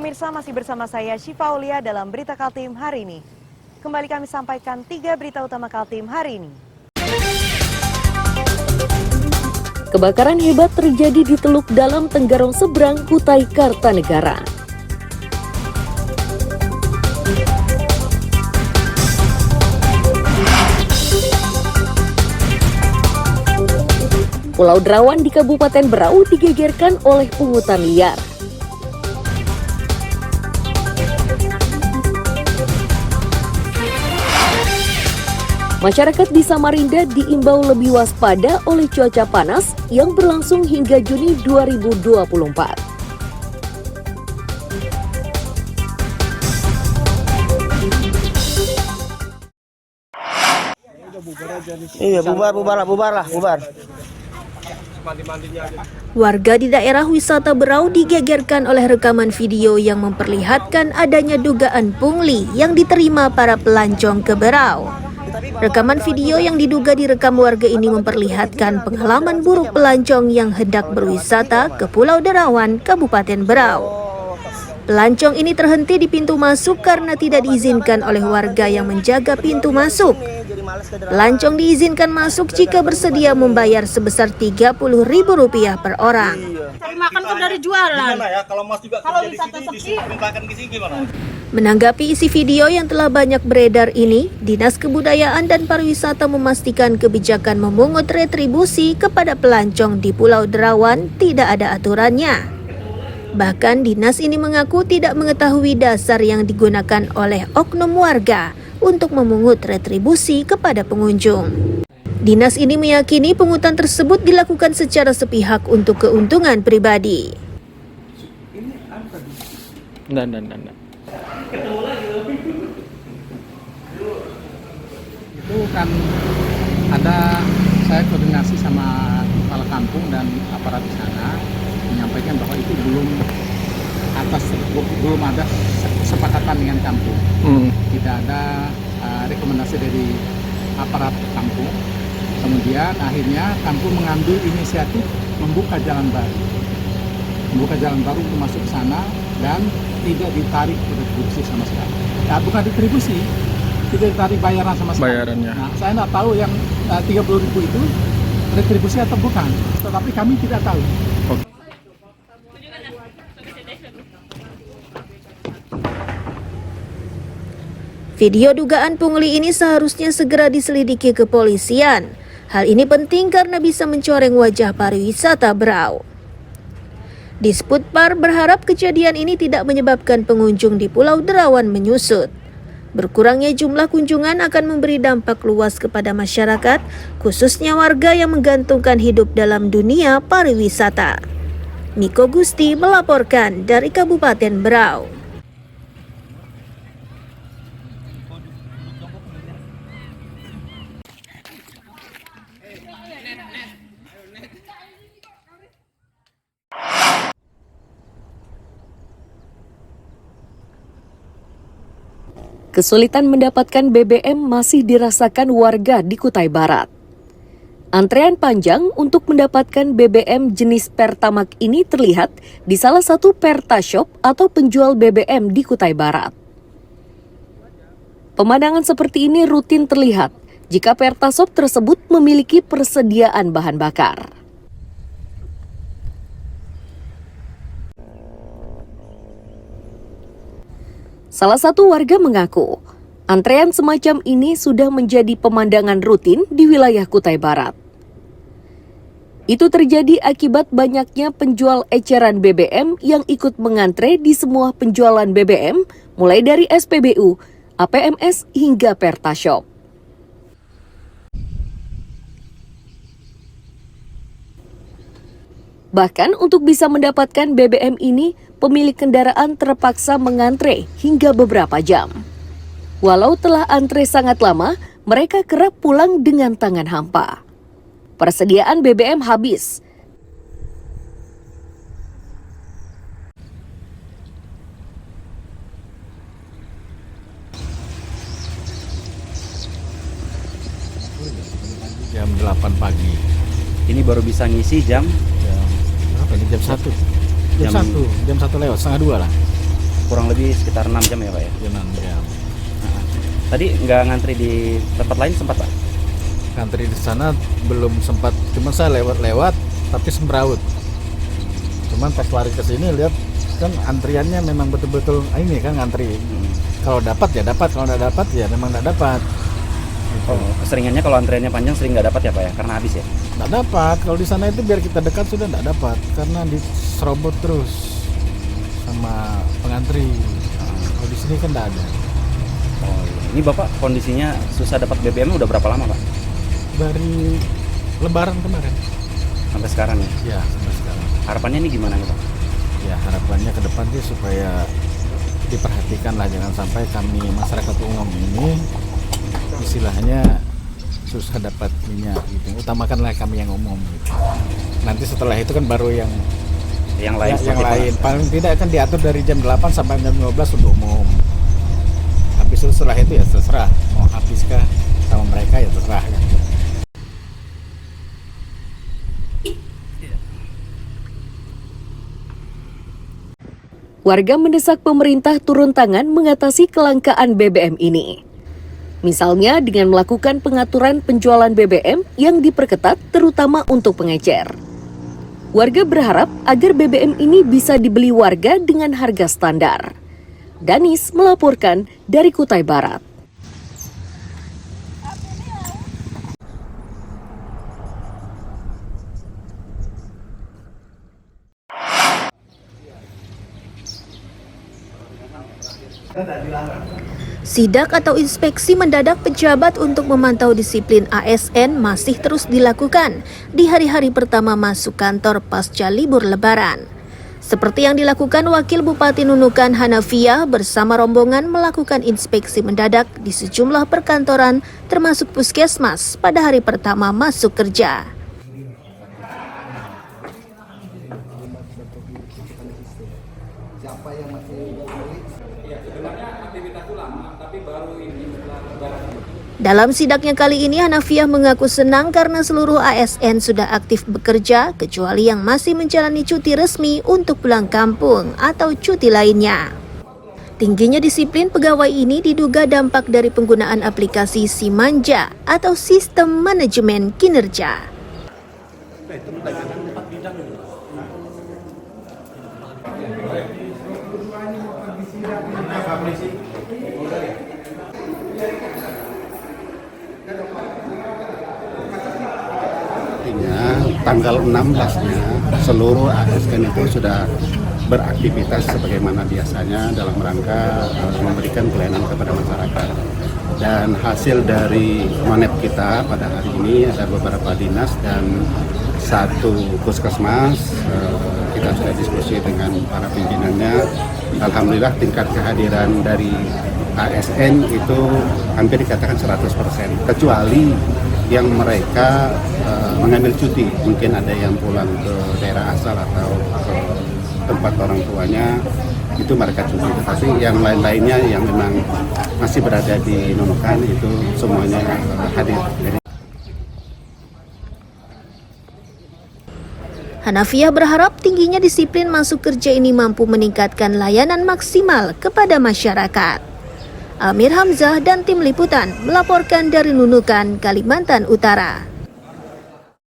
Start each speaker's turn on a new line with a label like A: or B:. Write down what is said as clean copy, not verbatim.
A: pemirsa, masih bersama saya Syifa Aulia dalam Berita Kaltim hari ini. Kembali kami sampaikan 3 berita utama Kaltim hari ini.
B: Kebakaran hebat terjadi di Teluk Dalam Tenggarong Seberang, Kutai Kartanegara. Pulau Derawan di Kabupaten Berau digegerkan oleh pungutan liar. Masyarakat di Samarinda diimbau lebih waspada oleh cuaca panas yang berlangsung hingga Juni 2024.
C: Iya, bubar.
D: Warga di daerah wisata Berau digegerkan oleh rekaman video yang memperlihatkan adanya dugaan pungli yang diterima para pelancong ke Berau. Rekaman video yang diduga direkam warga ini memperlihatkan pengalaman buruk pelancong yang hendak berwisata ke Pulau Derawan, Kabupaten Berau. Pelancong ini terhenti di pintu masuk karena tidak diizinkan oleh warga yang menjaga pintu masuk. Pelancong diizinkan masuk jika bersedia membayar sebesar Rp30.000 per orang.
E: Cari makan kan dari jualan.
F: Gimana ya kalau Mas juga
E: Kalau
F: kerja di
E: wisata
F: sini
E: sepi.
F: disuruh makan di sini gimana?
D: Menanggapi isi video yang telah banyak beredar ini, Dinas Kebudayaan dan Pariwisata memastikan kebijakan memungut retribusi kepada pelancong di Pulau Derawan tidak ada aturannya. Bahkan dinas ini mengaku tidak mengetahui dasar yang digunakan oleh oknum warga untuk memungut retribusi kepada pengunjung. Dinas ini meyakini pungutan tersebut dilakukan secara sepihak untuk keuntungan pribadi.
C: Enggak.
G: Itu kan ada, saya koordinasi sama kepala kampung dan aparat di sana menyampaikan bahwa itu belum ada kesepakatan dengan kampung. Tidak ada rekomendasi dari aparat kampung. Kemudian akhirnya kampung mengambil inisiatif membuka jalan baru untuk masuk ke sana dan tidak ditarik retribusi sama sekali. Ya, bukan retribusi, tidak ditarik bayaran sama sekali.
C: Bayarannya.
G: Nah, saya tidak tahu yang 30.000 itu retribusi atau bukan, tetapi kami tidak tahu.
D: Video dugaan pungli ini seharusnya segera diselidiki kepolisian. Hal ini penting karena bisa mencoreng wajah pariwisata Berau. Disputpar berharap kejadian ini tidak menyebabkan pengunjung di Pulau Derawan menyusut. Berkurangnya jumlah kunjungan akan memberi dampak luas kepada masyarakat, khususnya warga yang menggantungkan hidup dalam dunia pariwisata. Miko Gusti melaporkan dari Kabupaten Berau.
B: Kesulitan mendapatkan BBM masih dirasakan warga di Kutai Barat. Antrean panjang untuk mendapatkan BBM jenis Pertamax ini terlihat di salah satu Pertashop atau penjual BBM di Kutai Barat. Pemandangan seperti ini rutin terlihat jika Pertashop tersebut memiliki persediaan bahan bakar. Salah satu warga mengaku, antrean semacam ini sudah menjadi pemandangan rutin di wilayah Kutai Barat. Itu terjadi akibat banyaknya penjual eceran BBM yang ikut mengantre di semua penjualan BBM, mulai dari SPBU, APMS hingga Pertashop. Bahkan untuk bisa mendapatkan BBM ini, pemilik kendaraan terpaksa mengantre hingga beberapa jam. Walau telah antre sangat lama, mereka kerap pulang dengan tangan hampa. Persediaan BBM habis.
H: Jam 8 pagi. Ini baru bisa ngisi jam
G: Berapa ini? Jam 1 lewat, setengah 2 lah.
H: kurang lebih sekitar 6 jam ya Pak ya?
G: 6 jam.
H: Tadi nggak ngantri di tempat lain sempat Pak?
G: Ngantri di sana belum sempat, cuma saya lewat-lewat tapi sembraut. Cuman pas lari ke sini lihat kan antriannya memang betul-betul ini kan ngantri. Kalau dapat ya dapat, kalau nggak dapat ya memang nggak dapat. Gitu.
H: Oh, keseringannya kalau antriannya panjang sering nggak dapat ya Pak ya? Karena habis ya?
G: Nggak dapat. Kalau di sana itu biar kita dekat sudah nggak dapat karena diserobot terus sama pengantri. Kalau di sini kan nggak ada.
H: Oh, iya. Ini Bapak kondisinya susah dapat BBM udah berapa lama Pak?
G: Dari Lebaran kemarin.
H: Sampai sekarang ya?
G: Ya sampai sekarang.
H: Harapannya ini gimana nih Pak?
G: Ya harapannya ke depan sih supaya diperhatikan lah, jangan sampai kami masyarakat umum ini istilahnya susah dapat minyak gitu. Utamakanlah kami yang umum gitu. Nanti setelah itu kan baru yang
H: lain
G: yang lain. Paling tidak akan diatur dari jam 8 sampai jam 15 untuk umum. Habis itu setelah itu ya terserah mau habiskah sama mereka ya terserah kan.
B: Warga mendesak pemerintah turun tangan mengatasi kelangkaan BBM ini. Misalnya dengan melakukan pengaturan penjualan BBM yang diperketat terutama untuk pengecer. Warga berharap agar BBM ini bisa dibeli warga dengan harga standar. Danis melaporkan dari Kutai Barat.
D: Sidak atau inspeksi mendadak pejabat untuk memantau disiplin ASN masih terus dilakukan di hari-hari pertama masuk kantor pasca libur Lebaran. Seperti yang dilakukan Wakil Bupati Nunukan Hanafiah bersama rombongan melakukan inspeksi mendadak di sejumlah perkantoran termasuk puskesmas pada hari pertama masuk kerja. Dalam sidaknya kali ini, Hanafiah mengaku senang karena seluruh ASN sudah aktif bekerja, kecuali yang masih menjalani cuti resmi untuk pulang kampung atau cuti lainnya. Tingginya disiplin pegawai ini diduga dampak dari penggunaan aplikasi Simanja atau Sistem Manajemen Kinerja.
I: Tanggal 16-nya seluruh ASN itu sudah beraktivitas sebagaimana biasanya dalam rangka memberikan pelayanan kepada masyarakat. Dan hasil dari manep kita pada hari ini ada beberapa dinas dan satu puskesmas. Kita sudah diskusi dengan para pimpinannya. Alhamdulillah tingkat kehadiran dari ASN itu hampir dikatakan 100%, kecuali yang mereka mengambil cuti, mungkin ada yang pulang ke daerah asal atau ke tempat orang tuanya, itu mereka cuti. Tetapi yang lain-lainnya yang memang masih berada di Nunukan itu semuanya hadir.
D: Hanafiah berharap tingginya disiplin masuk kerja ini mampu meningkatkan layanan maksimal kepada masyarakat. Amir Hamzah dan tim liputan melaporkan dari Nunukan, Kalimantan Utara.